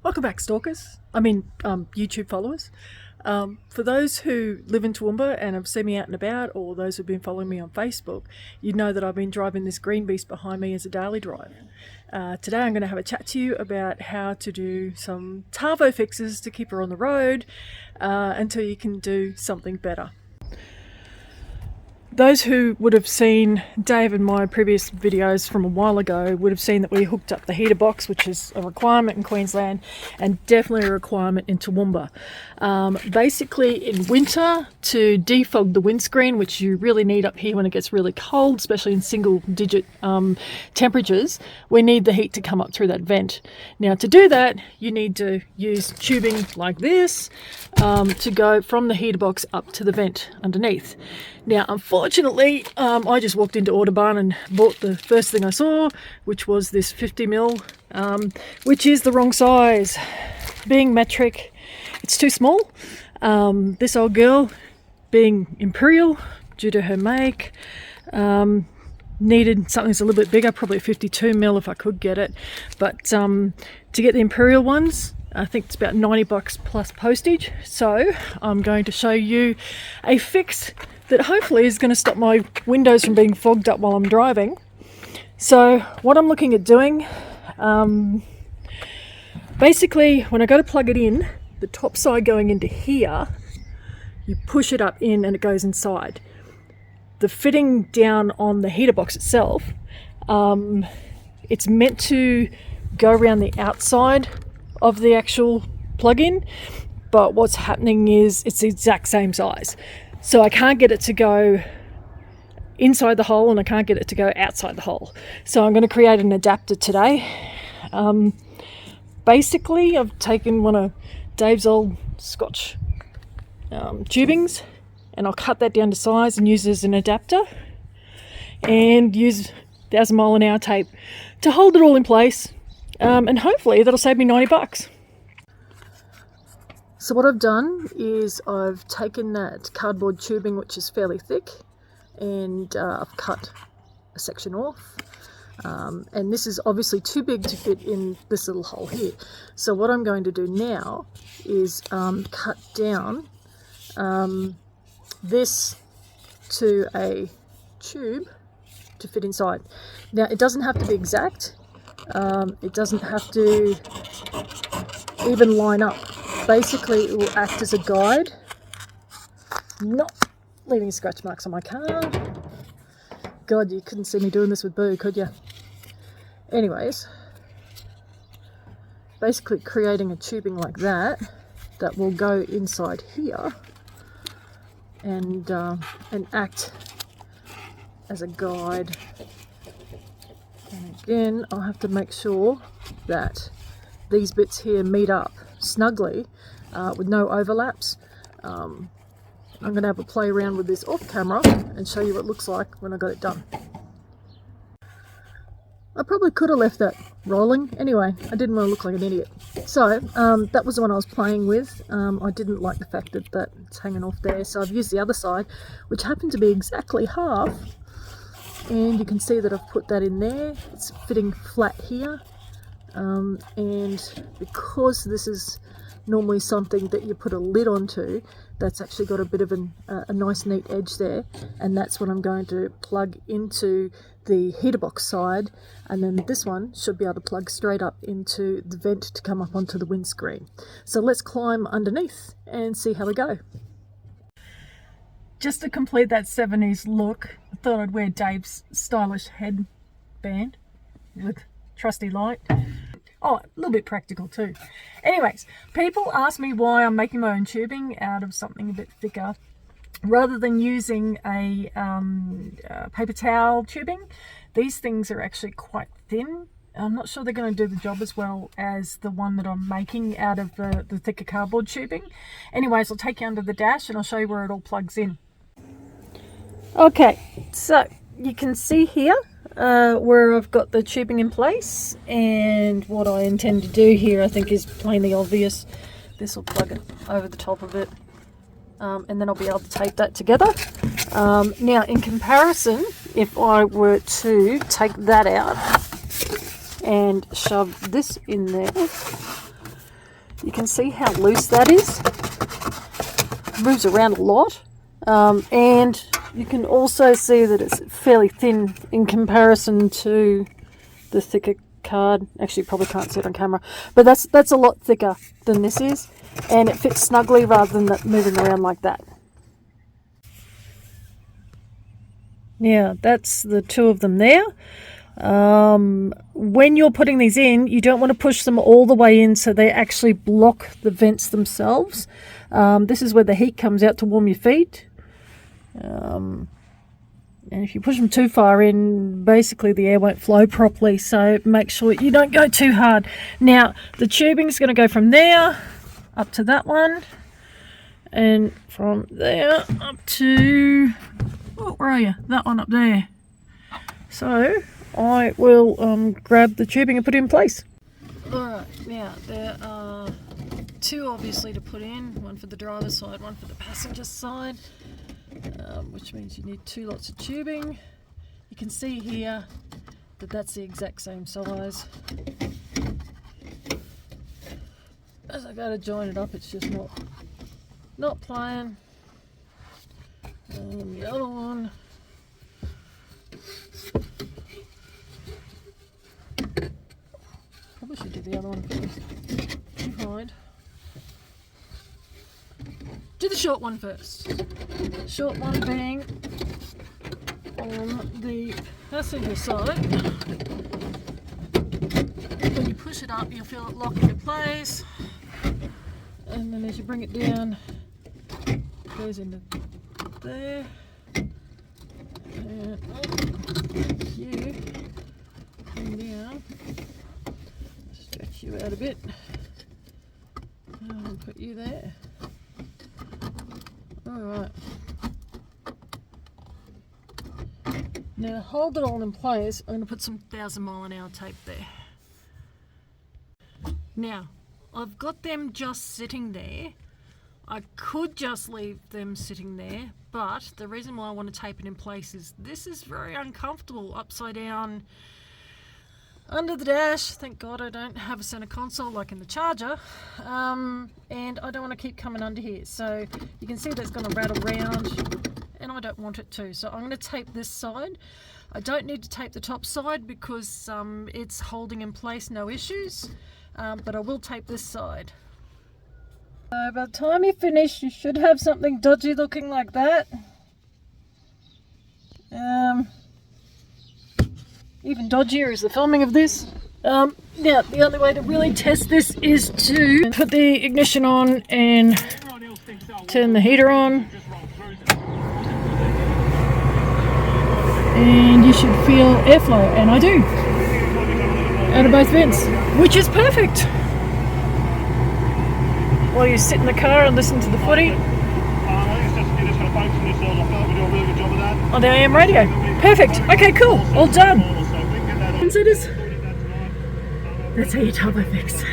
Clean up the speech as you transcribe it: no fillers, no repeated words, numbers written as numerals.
Welcome back, stalkers. YouTube followers. For those who live in Toowoomba and have seen me out and about, or those who've been following me on Facebook, you know that I've been driving this green beast behind me as a daily drive. Today I'm going to have a chat to you about how to do some TAVO fixes to keep her on the road until you can do something better. Those who would have seen Dave and my previous videos from a while ago would have seen that we hooked up the heater box, which is a requirement in Queensland and definitely a requirement in Toowoomba. Basically in winter, to defog the windscreen, which you really need up here when it gets really cold, especially in single digit temperatures, we need the heat to come up through that vent. Now to do that, you need to use tubing like this to go from the heater box up to the vent underneath. Now, unfortunately, I just walked into Autobarn and bought the first thing I saw, which was this 50mm, which is the wrong size. Being metric, it's too small. This old girl, being Imperial, due to her make, needed something that's a little bit bigger, probably a 52mm if I could get it. But to get the Imperial ones, I think it's about $90 plus postage. So I'm going to show you a fix that hopefully is going to stop my windows from being fogged up while I'm driving. So what I'm looking at doing, basically when I go to plug it in, the top side going into here, you push it up in and it goes inside. The fitting down on the heater box itself, it's meant to go around the outside of the actual plug-in, but what's happening is it's the exact same size. So I can't get it to go inside the hole and I can't get it to go outside the hole. So I'm going to create an adapter today. Basically, I've taken one of Dave's old Scotch tubings and I'll cut that down to size and use it as an adapter and use 1,000 mile an hour tape to hold it all in place, and hopefully that'll save me $90. So what I've done is I've taken that cardboard tubing, which is fairly thick, and I've cut a section off. And this is obviously too big to fit in this little hole here. So what I'm going to do now is cut down this to a tube to fit inside. Now it doesn't have to be exact. It doesn't have to even line up. Basically, it will act as a guide, not leaving scratch marks on my car. God, you couldn't see me doing this with Boo, could you? Anyways, basically creating a tubing like that will go inside here and act as a guide. And again, I'll have to make sure that these bits here meet up snugly with no overlaps. I'm going to have a play around with this off camera and show you what it looks like when I got it done. I probably could have left that rolling. Anyway, I didn't want to look like an idiot. So that was the one I was playing with. I didn't like the fact that it's hanging off there, so I've used the other side, which happened to be exactly half. And you can see that I've put that in there. It's fitting flat here. And because this is normally something that you put a lid onto, that's actually got a bit of a nice neat edge there, and that's what I'm going to plug into the heater box side, and then this one should be able to plug straight up into the vent to come up onto the windscreen. So let's climb underneath and see how we go. Just to complete that 70s look, I thought I'd wear Dave's stylish headband with trusty light. Oh, a little bit practical too. Anyways, people ask me why I'm making my own tubing out of something a bit thicker rather than using a paper towel tubing. These things are actually quite thin. I'm not sure they're going to do the job as well as the one that I'm making out of the thicker cardboard tubing. Anyways, I'll take you under the dash and I'll show you where it all plugs in. Okay, so you can see here where I've got the tubing in place, and what I intend to do here I think is plainly obvious. This will plug it over the top of it, and then I'll be able to tape that together. Now in comparison, if I were to take that out and shove this in there, You can see how loose that is. It moves around a lot. And you can also see that it's fairly thin in comparison to the thicker card. Actually, you probably can't see it on camera, but that's a lot thicker than this is, and it fits snugly rather than that moving around like that. Now, that's the two of them there. When you're putting these in, you don't want to push them all the way in so they actually block the vents themselves. This is where the heat comes out to warm your feet. And if you push them too far in, basically the air won't flow properly, so make sure you don't go too hard. Now, the tubing is going to go from there up to that one, and from there up to, oh, where are you? That one up there. So I will grab the tubing and put it in place. Alright, now there are two obviously to put in, one for the driver's side, one for the passenger side. Which means you need two lots of tubing. You can see here that that's the exact same size. As I go to join it up, it's just not playing. And the other one, probably should do the other one first. Behind. Do the short one first. Short one being on the passenger side. When you push it up, you'll feel it lock into place, and then as you bring it down, it goes into there. And you bring down, stretch you out a bit, and put you there. Alright. Now to hold it all in place, I'm going to put some 1,000 mile an hour tape there. Now, I've got them just sitting there. I could just leave them sitting there, but the reason why I want to tape it in place is this is very uncomfortable upside down under the dash. Thank God I don't have a center console like in the Charger, and I don't want to keep coming under here, so you can see that's going to rattle around and I don't want it to, so I'm going to tape this side. I don't need to tape the top side because it's holding in place, no issues, but I will tape this side. So by the time you finish, you should have something dodgy looking like that. Even dodgier is the filming of this. Now, the only way to really test this is to put the ignition on and turn the heater on. And you should feel airflow, and I do, out of both vents, which is perfect. While you sit in the car and listen to the footy on the AM radio. Perfect. Okay, cool. All done. Considers. That's how you TAVO fix.